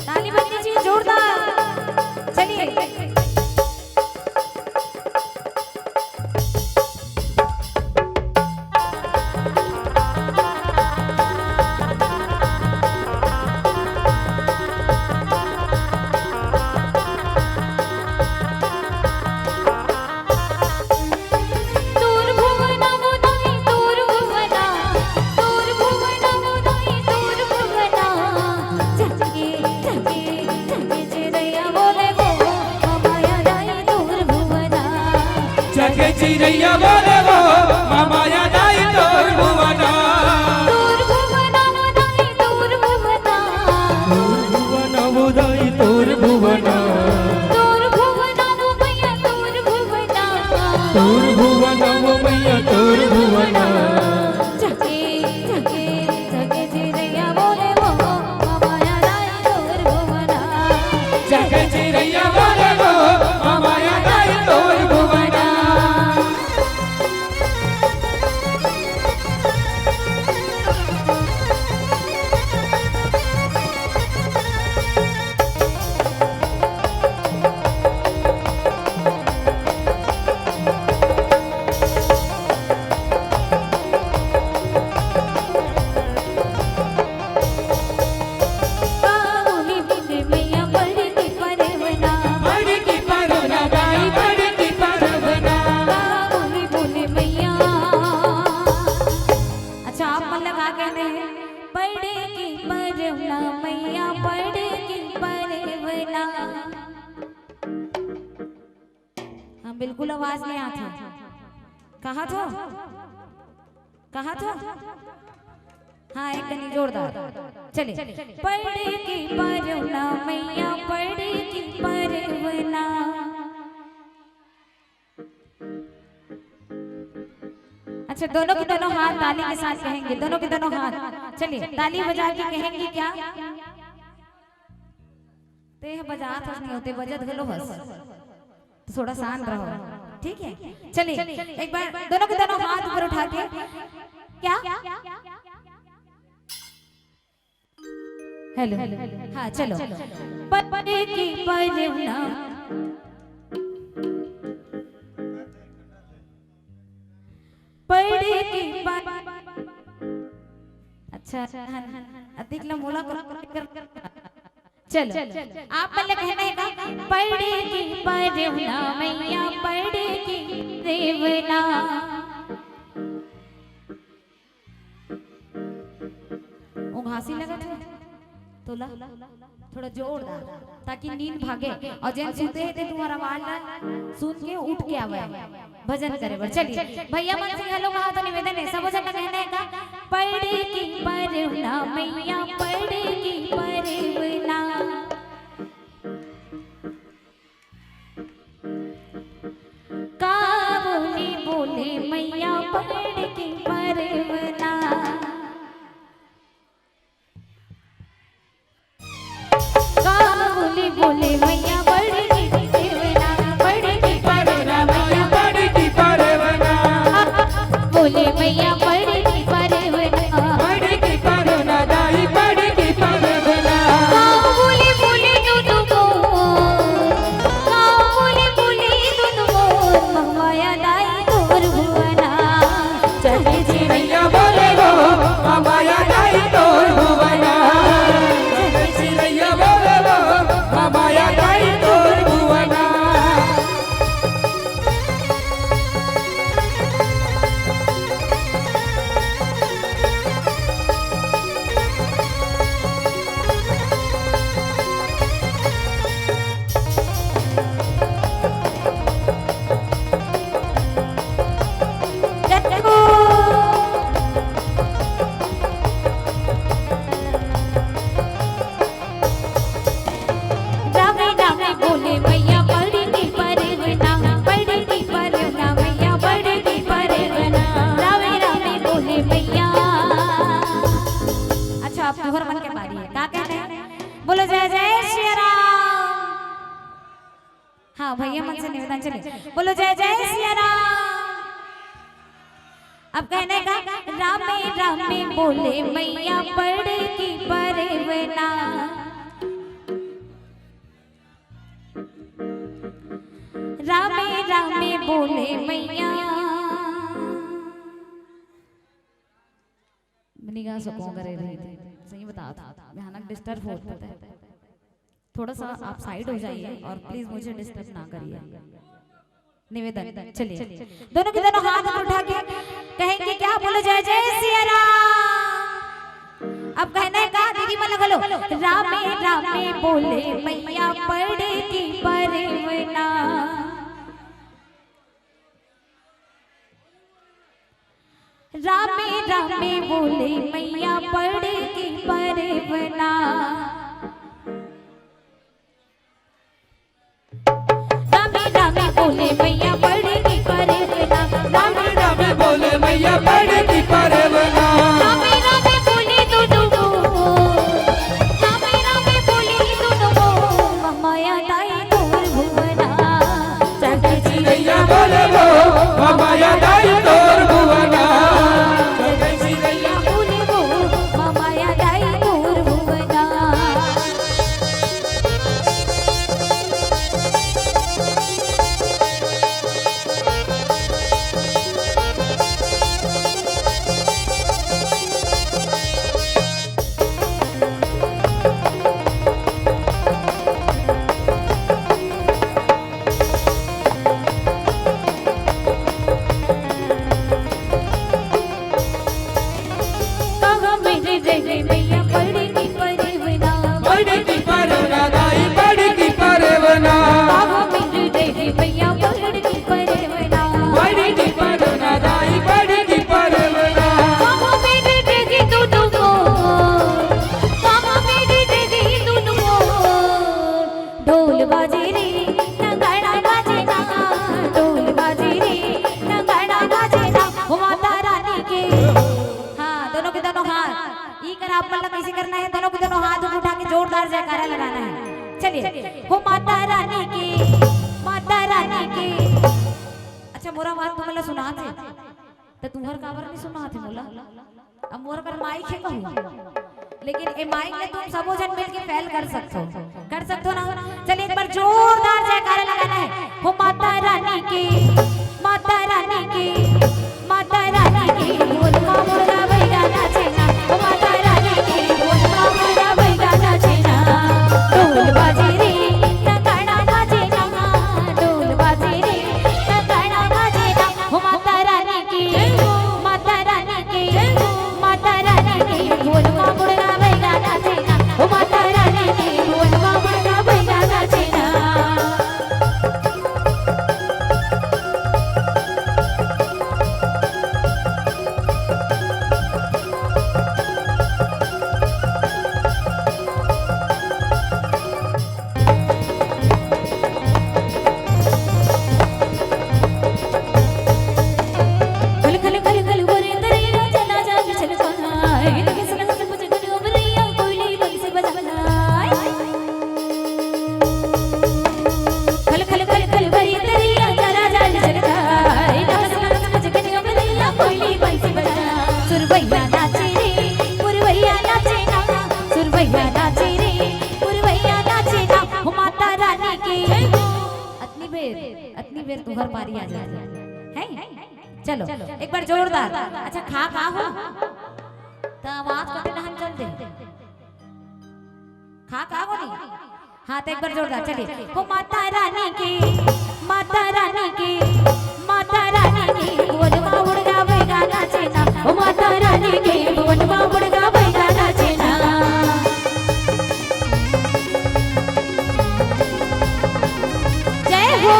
ताली बज दीजिए जोरदार। चलिए चिरैया बोले वो मामाया दाई तोर भुवना दूर भुवना दाई दूर भुवना वो दाई तोर भुवना दूर भुवना वो मैया दूर भुवना तोर भुवना वो मैया तोर भुवना जगे जगे जगे चिरैया बोले वो मामाया दाई तोर भुवना जगे चिरैया बोले वो मामाया दाई तोर भुवना बिल्कुल आवाज नहीं आती। कहा तो हाँ एक कनी जोरदार। चलिए पढ़े की परवना मैया पढ़े की परवना। अच्छा दोनों के दोनों हाथ ताली के साथ कहेंगे, दोनों के दोनों हाथ। चलिए ताली बजा के कहेंगे क्या? ते बजा तो नहीं होते, बजत गलो बस, थोड़ा शांत रहो, ठीक है? चलिए एक बार दोनों के दोनों हाथ ऊपर उठा के क्या? हेलो हाँ चलो। पढ़े की परवना पढ़े की अच्छा अधिक लमोला चलो आप पहले कहना है पढ़े की परवना मैया पढ़े की रेवना। घासी लगा तोला थोड़ा जोरदार ताकि नींद भागे और जैन सुनते हैं तुम्हारा आवाज सुन के उठ के आवे भजन करे। बर चलिए भैया मन से हेलो कहा तो निवेदन है सब जन का कहना है पढ़े की परवना मैया पढ़े की परवना। काबुली बोले मैया पढ़े की परवना। काबुली बोले मैया पढ़े की परवना पढ़े की परवना मैया पढ़े की परवना बोले मैया पढ़े की परवना पढ़े की परवना दाई पढ़े की परवना काबुली बोले दोनों काबुली बोले दोनों माया दाई तोर भुवना। चले चिरैया बोले वो मामाया दाई तोर भुवना जगे चिरैया बोले वो मामाया दाई तोर भुवना। बोले मैया पढ़े की परवना पढ़े की परवना मैया पढ़े की परवना रावे रावे बोले मैया। अच्छा आप तोहर मन के बारी है का कहते हैं बोलो जय जय श्री राम। हाँ भैया मन से निवेदन चले बोलो जय जय श्री राम। अब कहने का रामे रामे बोले मैया पढ़े की परवना रामे रामे बोले मैया निगाह से कौन करे रही थी सही बता भयानक डिस्टर्ब होता है थोड़ा सा आप साइड हो जाइए और प्लीज मुझे डिस्टर्ब ना करिए निवेदन चलिए दोनों के दोनों हाथ उठा के कहेंगे क्या बोलो जय जय सिया राम अब कहना है कहा दीदी मन बोलो रामे रामे बोले मैया पढ़ की परवना रामे रामे बोले मैया पढ़ की परवना रामे रामे बोले मैया पढ़ की परवना रामे रामे बोले मैया पढ़ की परवना रामे रामे बोले दोनों रामे रामे बोले दोनों माया दाई तोर भुवना जग चिरैया बोले वो माया दाई तोर भुवना जग चिरैया बोले वो माया दाई तोर भुवना कहा मेरे रे मैया पढ़ की परवना पढ़ की परवना दाई पढ़ की परवना कहा मेरे रे मैया पढ़ की परवना पढ़ की परवना दाई पढ़ की परवना कहा मेरे रे दोनों कहा मेरे रे दोनों ढोल बाजे रे नगाड़ा बाजे ना ढोल बाजे रे नगाड़ा बाजे ना वो माता रानी के हाँ दोनों के दोनों हाथ ये कर आप मतलब कैसे करना है दोनों के दोनों हाथ उठा के जोरदार जयकारा लगाना है चलिए वो माता रानी की अच्छा मोरा बात तुम्हें सुना थे तो तुम्हार काबर नहीं सुना थे मोला अब मोर कर माइक है कहूँ लेकिन ए माइक में तुम सबो जन मिल के फैल कर सकते हो ना चलिए एक बार जोरदार जयकारा लगाना है वो माता रानी की बोल मां मुर्गा भैया नाचे ना वो माता रानी की बोल मां मुर्गा भैया नाचे ना ढोल बाजे रे नगाड़ा बाजे ना ढोल बाजे रे नगाड़ा बाजे ना वो माता रानी की बोल मां मुर्गा भैया नाचे ना वो माता रानी की बोल मां मुर्गा भैया नाचे ना खल खल खल खल बोले दरिया चला जा चल जाए लगे सनक से मुझे गलियों में रैया कोयली बंसी बजाए खल खल खल खल भरी दरिया चला जा चल जाए लगे सनक से मुझे गलियों में रैया कोयली बंसी बजाए सुरवैया नाचे रे पुरवैया नाचे ना सुरवैया नाचे रे पुरवैया नाचे ना वो माता रानी की अतनी बेर तुहर पारी आ जाए है चलो एक बार जोरदार अच्छा खा हो तो आवाज कटे ना हम चल दे खा हो नहीं हाँ तो एक बार जोरदार चलिए वो माता रानी की बोल मां मुर्गा भैया नाचे ना वो माता रानी की बोल मां मुर्गा भैया नाचे ना जय हो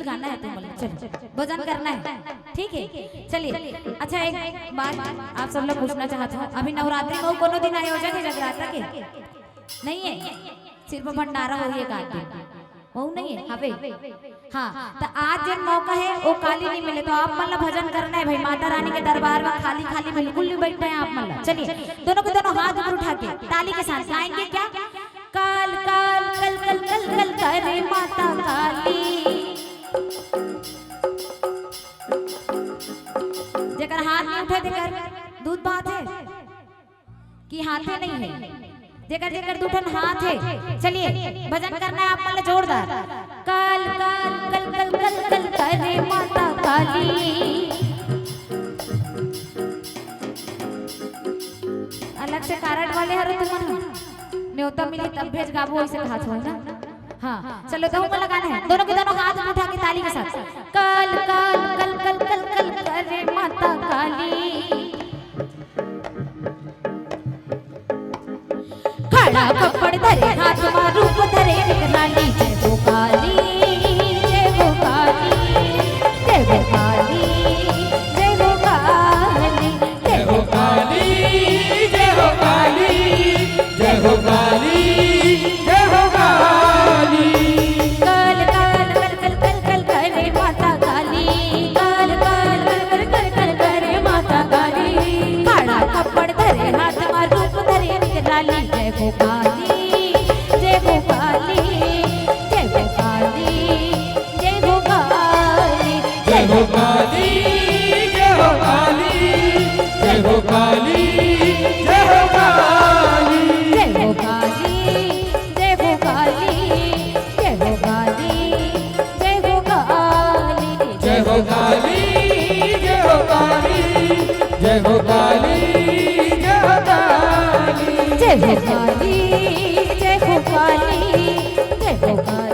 रील गाना है तुम लोग, चलो भजन करना है, ठीक है चलिए। अच्छा एक बात आप सब लोग पूछना चाहते हो, अभी नवरात्रि में कोनो दिन आयोजन है जगराता के नहीं है, सिर्फ भंडारा हो ये काट वो नहीं है हवे। हाँ तो आज जो मौका है वो काली नहीं मिले तो आप मतलब भजन करना है भाई, माता रानी के दरबार में खाली खाली बिल्कुल नहीं बैठना है आप मतलब। चलिए दोनों के दोनों हाथ ऊपर उठा के ताली के साथ गाएंगे क्या, काल काल कल कल कल कल करे माता काली। जेकर हाथ नहीं उठे देकर दूध बात है कि हाथे नहीं है, जेकर जेकर दूठन हाथ है। चलिए भजन करना है आप मतलब जोरदार, काल काल कल कल कल कल करे माता काली। अलग से कारट वाले हर तुमन न्योता मिली तब भेज गाबो ऐसे हाथ हो ना। हाँ चलो तो हम लगाना है, दोनों के दोनों हाथ उठा के ताली के साथ, काल काल कल कल कल कल करे माता काली। खड़ा कपड़ धरे हाथ में रूप धरे विकराली, जय हो काली जय हो काली जय हो काली जय हो काली जय हो काली जय हो काली जय हो काली जय हो काली। काल काल कल कल कल कल करे माता काली, काल काल कल कल कल कल करे माता काली। खड़ा कपड़ धरे हाथ में रूप धरे विकराली, जय हो काली जय हो काली जय हो काली जय हो काली जय हो काली जय हो काली जय हो काली जय हो काली जय हो काली जय हो काली जय हो काली जय हो काली जय हो काली जय हो काली जय हो काली जय हो काली जय हो काली जय हो काली जय हो काली।